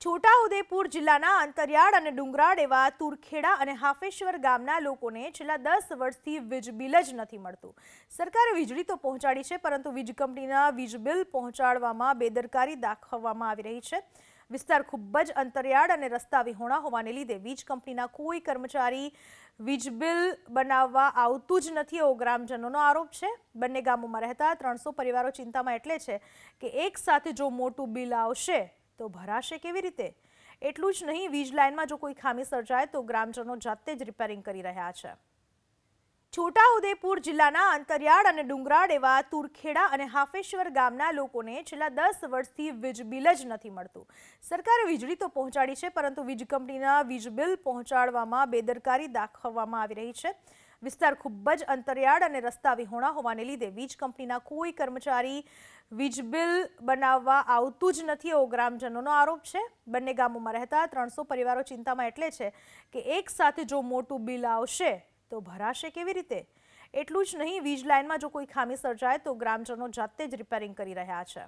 છોટાઉદેપુર જિલ્લાના અંતરિયાળ અને ડુંગરાળ એવા તુરખેડા અને હાફેશ્વર ગામના લોકોને છેલ્લા 10 વર્ષથી વીજ બિલ જ નથી મળતું। સરકારે વીજળી તો પહોંચાડી છે, પરંતુ વીજ કંપનીના વીજ બિલ પહોંચાડવામાં બેદરકારી દાખવવામાં આવી રહી છે। વિસ્તાર ખૂબ જ અંતરિયાળ અને રસ્તા વિહોણા હોવાને લીધે વીજ કંપનીના કોઈ કર્મચારી વીજ બિલ બનાવવા આવતું જ નથી એવો ગ્રામજનોનો આરોપ છે। બંને ગામોમાં રહેતા 300 પરિવારો ચિંતામાં એટલે છે કે એક સાથે જો મોટું બિલ આવશે તો ભરાશે કેવી રીતે? એટલું જ નહીં, વીજ લાઇનમાં જો કોઈ ખામી સર્જાય તો ગ્રામજનો જાતે જ રિપેરિંગ કરી રહ્યા છે। છોટાઉદેપુર જિલ્લાના અંતરિયાળ અને ડુંગરાળ એવા તુરખેડા અને હાફેશ્વર ગામના લોકોને છેલ્લા 10 વર્ષથી વીજ બિલ જ નથી મળતું। સરકારે વીજળી તો પહોંચાડી છે, પરંતુ વીજ કંપનીના વીજ બિલ પહોંચાડવામાં બેદરકારી દાખવવામાં આવી રહી છે। વિસ્તાર ખૂબ જ અંતરિયાળ અને રસ્તા વિહોણા હોવાને લીધે વીજ કંપનીના કોઈ કર્મચારી વીજ બિલ બનાવવા આવતું જ નથી એવો ગ્રામજનોનો આરોપ છે। બંને ગામોમાં રહેતા 300 પરિવારો ચિંતામાં એટલે છે કે એક સાથે જો મોટું બિલ આવશે તો ભરાશે કેવી રીતે? એટલું જ નહીં, વીજ લાઇનમાં જો કોઈ ખામી સર્જાય તો ગ્રામજનો જાતે જ રિપેરિંગ કરી રહ્યા છે।